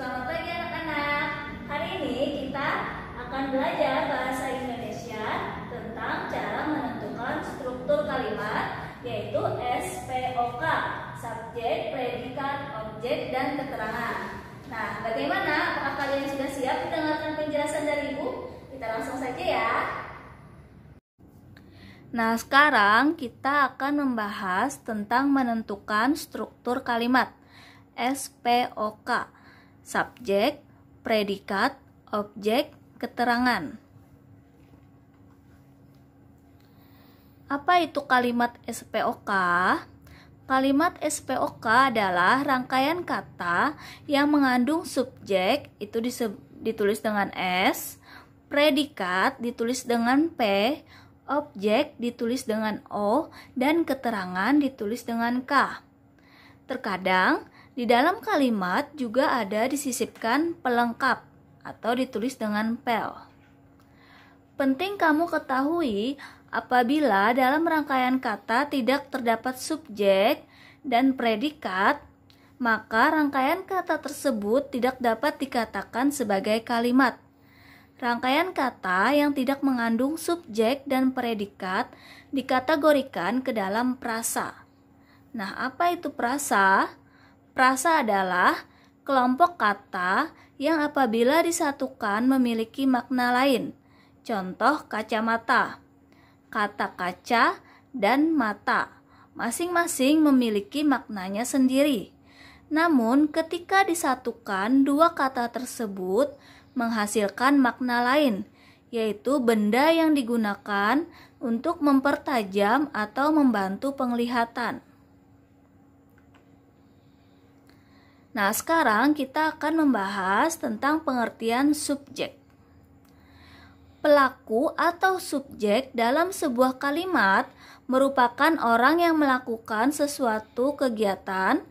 Selamat pagi anak-anak. Hari ini kita akan belajar bahasa Indonesia tentang cara menentukan struktur kalimat, yaitu SPOK, subjek, predikat, objek, dan keterangan. Nah, bagaimana? Apakah kalian sudah siap mendengarkan penjelasan dari Ibu? Kita langsung saja ya. Nah, sekarang kita akan membahas tentang menentukan struktur kalimat SPOK, subjek, predikat, objek, keterangan. Apa itu kalimat SPOK? Kalimat SPOK adalah rangkaian kata yang mengandung subjek, itu ditulis dengan S, predikat ditulis dengan P, objek ditulis dengan O, dan keterangan ditulis dengan K. Terkadang di dalam kalimat juga ada disisipkan pelengkap atau ditulis dengan pel. Penting kamu ketahui apabila dalam rangkaian kata tidak terdapat subjek dan predikat, maka rangkaian kata tersebut tidak dapat dikatakan sebagai kalimat. Rangkaian kata yang tidak mengandung subjek dan predikat dikategorikan ke dalam prasa. Nah, apa itu prasa? Prasa adalah kelompok kata yang apabila disatukan memiliki makna lain. Contoh kacamata, kata kaca, dan mata. Masing-masing memiliki maknanya sendiri. Namun, ketika disatukan, dua kata tersebut menghasilkan makna lain, yaitu benda yang digunakan untuk mempertajam atau membantu penglihatan. Nah, sekarang kita akan membahas tentang pengertian subjek. Pelaku atau subjek dalam sebuah kalimat merupakan orang yang melakukan sesuatu kegiatan.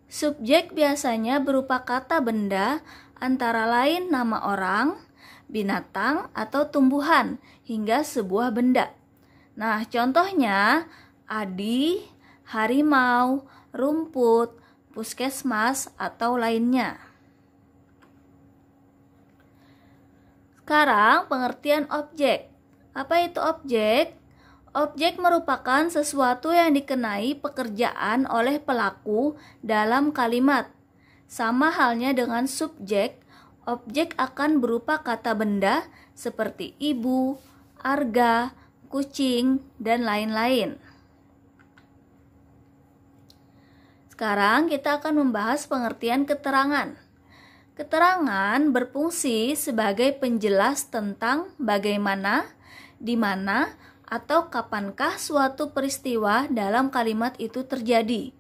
Subjek biasanya berupa kata benda, antara lain nama orang, binatang, atau tumbuhan, hingga sebuah benda. Nah, contohnya Adi, harimau, rumput, puskesmas, atau lainnya. Sekarang pengertian objek. Apa itu objek? Objek merupakan sesuatu yang dikenai pekerjaan oleh pelaku dalam kalimat. Sama halnya dengan subjek, objek akan berupa kata benda seperti ibu, arga, kucing, dan lain-lain. Sekarang kita akan membahas pengertian keterangan. Keterangan berfungsi sebagai penjelas tentang bagaimana, di mana, atau kapankah suatu peristiwa dalam kalimat itu terjadi.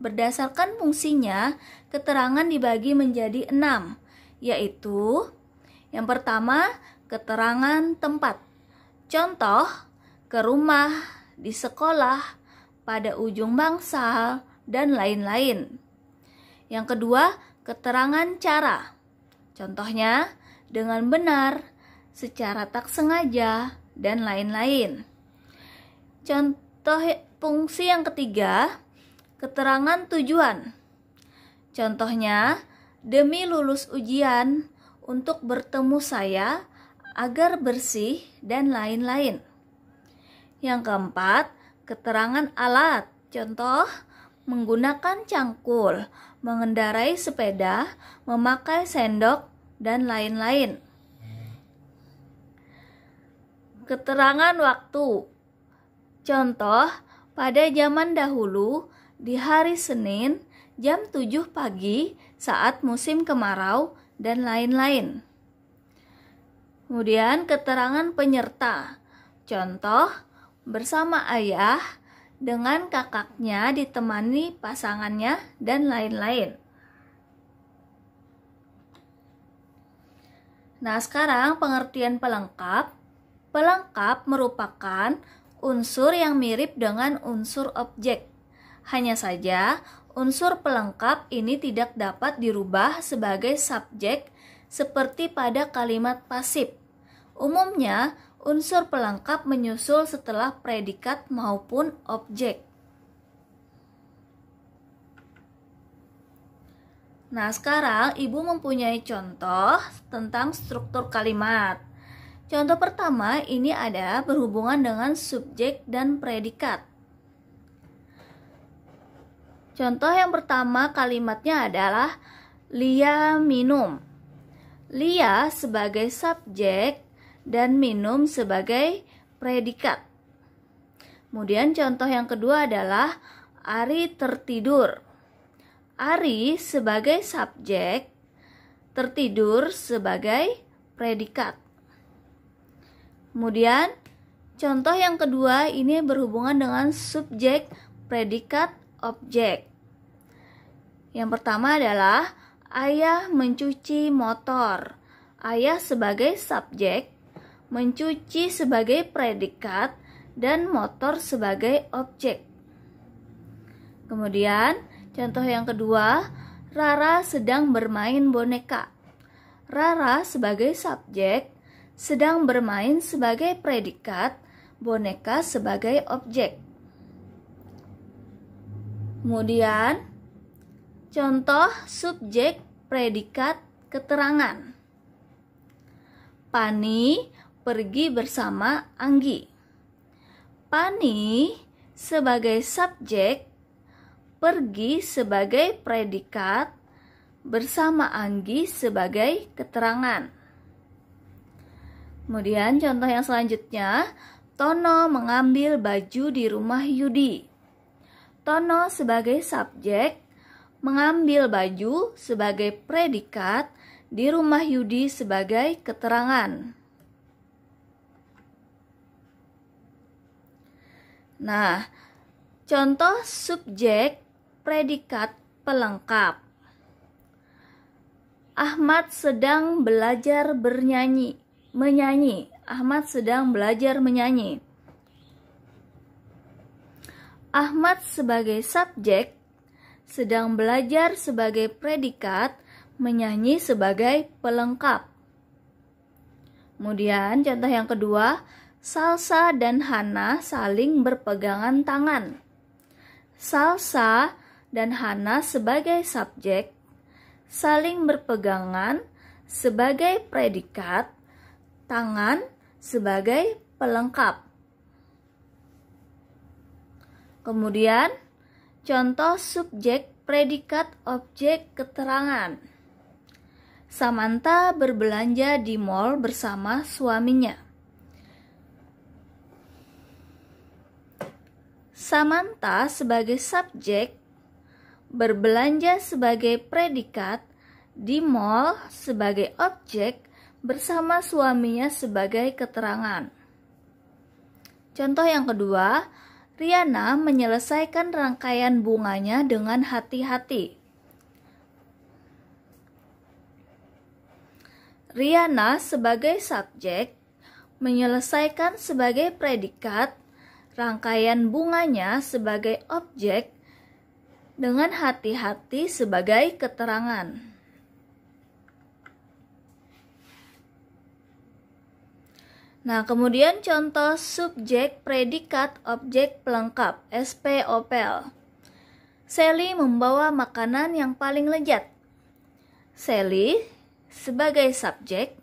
Berdasarkan fungsinya, keterangan dibagi menjadi 6, yaitu yang pertama, keterangan tempat. Contoh, ke rumah, di sekolah, pada ujung bangsal, dan lain-lain. Yang kedua, keterangan cara. Contohnya, dengan benar, secara tak sengaja, dan lain-lain. Contoh fungsi yang ketiga, keterangan tujuan. Contohnya, demi lulus ujian, untuk bertemu saya, agar bersih, dan lain-lain. Yang keempat, keterangan alat. Contoh, menggunakan cangkul, mengendarai sepeda, memakai sendok, dan lain-lain. Keterangan waktu. Contoh, pada zaman dahulu, di hari Senin, jam 7 pagi saat musim kemarau, dan lain-lain. Kemudian keterangan penyerta. Contoh, bersama ayah, dengan kakaknya ditemani pasangannya, dan lain-lain. Nah, sekarang pengertian pelengkap. Pelengkap merupakan unsur yang mirip dengan unsur objek. Hanya saja, unsur pelengkap ini tidak dapat dirubah sebagai subjek seperti pada kalimat pasif. Umumnya, unsur pelengkap menyusul setelah predikat maupun objek. Nah, sekarang Ibu mempunyai contoh tentang struktur kalimat. Contoh pertama ini ada berhubungan dengan subjek dan predikat. Contoh yang pertama kalimatnya adalah Lia minum. Lia sebagai subjek dan minum sebagai predikat. Kemudian contoh yang kedua adalah Ari tertidur. Ari sebagai subjek, tertidur sebagai predikat. Kemudian contoh yang kedua ini berhubungan dengan subjek, predikat, objek. Yang pertama adalah ayah mencuci motor. Ayah sebagai subjek, mencuci sebagai predikat, dan motor sebagai objek. Kemudian contoh yang kedua, Rara sedang bermain boneka. Rara sebagai subjek, sedang bermain sebagai predikat, boneka sebagai objek. Kemudian contoh subjek, predikat, keterangan. Pani pergi bersama Anggi. Pani sebagai subjek, pergi sebagai predikat, bersama Anggi sebagai keterangan. Kemudian contoh yang selanjutnya, Tono mengambil baju di rumah Yudi. Tono sebagai subjek, mengambil baju sebagai predikat, di rumah Yudi sebagai keterangan. Nah, contoh subjek, predikat, pelengkap. Ahmad sedang belajar menyanyi. Ahmad sedang belajar menyanyi. Ahmad sebagai subjek, sedang belajar sebagai predikat, menyanyi sebagai pelengkap. Kemudian contoh yang kedua, Salsa dan Hana saling berpegangan tangan. Salsa dan Hana sebagai subjek, saling berpegangan sebagai predikat, tangan sebagai pelengkap. Kemudian contoh subjek, predikat, objek, keterangan. Samantha berbelanja di mall bersama suaminya. Samantha sebagai subjek, berbelanja sebagai predikat, di mall sebagai objek, bersama suaminya sebagai keterangan. Contoh yang kedua, Riana menyelesaikan rangkaian bunganya dengan hati-hati. Riana sebagai subjek, menyelesaikan sebagai predikat, rangkaian bunganya sebagai objek, dengan hati-hati sebagai keterangan. Nah, kemudian contoh subjek, predikat, objek, pelengkap, SPOPL. Sally membawa makanan yang paling lezat. Sally sebagai subjek,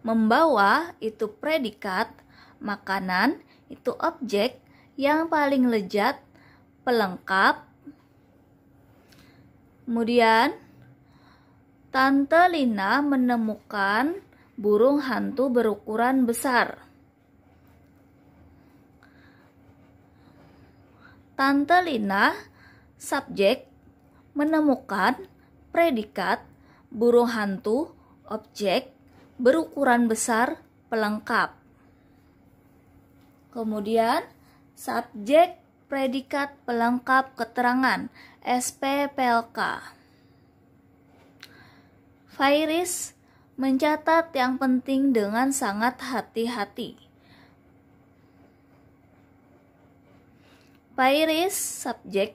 membawa itu predikat, makanan itu objek, yang paling lezat, pelengkap. Kemudian Tante Lina menemukan burung hantu berukuran besar. Tante Lina, subjek, menemukan, predikat, burung hantu, objek, berukuran besar, pelengkap. Kemudian subjek, predikat, pelengkap, keterangan, SPPLK. Fairis mencatat yang penting dengan sangat hati-hati. Fairis, subjek,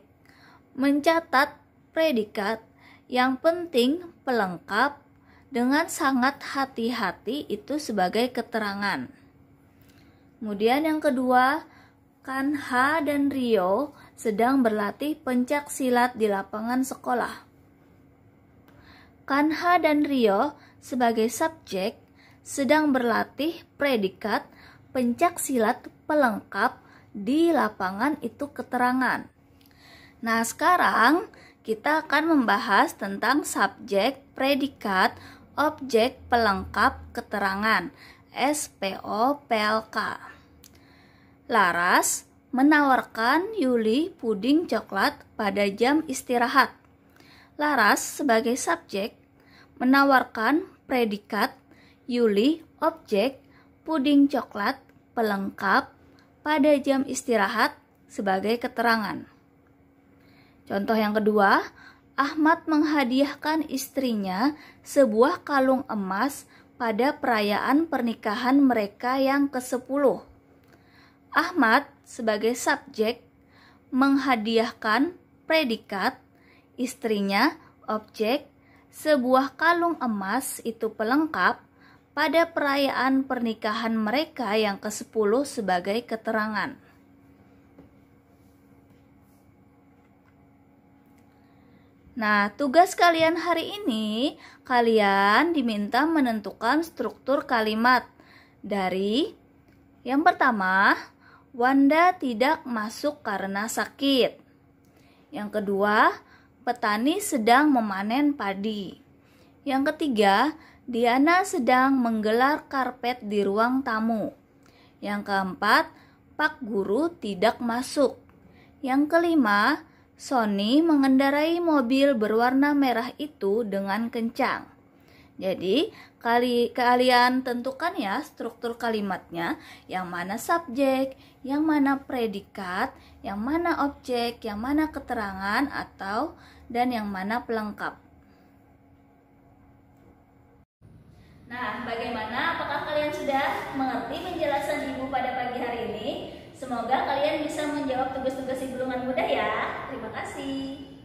mencatat, predikat, yang penting, pelengkap, dengan sangat hati-hati itu sebagai keterangan. Kemudian yang kedua, Kanha dan Rio sedang berlatih pencak silat di lapangan sekolah. Kanha dan Rio sebagai subjek sedang berlatih predikat pencaksilat pelengkap di lapangan itu keterangan. Nah, sekarang kita akan membahas tentang subjek, predikat, objek pelengkap keterangan SPOPLK. Laras menawarkan Yuli puding coklat pada jam istirahat. Laras sebagai subjek menawarkan predikat Yuli objek puding coklat pelengkap pada jam istirahat sebagai keterangan. Contoh yang kedua, Ahmad menghadiahkan istrinya sebuah kalung emas pada perayaan pernikahan mereka yang ke-10. Ahmad sebagai subjek menghadiahkan predikat, istrinya objek, sebuah kalung emas itu pelengkap pada perayaan pernikahan mereka yang ke-10 sebagai keterangan. Nah, tugas kalian hari ini, kalian diminta menentukan struktur kalimat dari yang pertama, Wanda tidak masuk karena sakit. Yang kedua, petani sedang memanen padi. Yang ketiga, Diana sedang menggelar karpet di ruang tamu. Yang keempat, Pak Guru tidak masuk. Yang kelima, Sony mengendarai mobil berwarna merah itu dengan kencang. Jadi, kalian tentukan ya struktur kalimatnya, yang mana subjek, yang mana predikat, yang mana objek, yang mana keterangan dan yang mana pelengkap. Nah, bagaimana? Apakah kalian sudah mengerti penjelasan Ibu pada pagi hari ini? Semoga kalian bisa menjawab tugas-tugas Ibu dengan mudah ya. Terima kasih.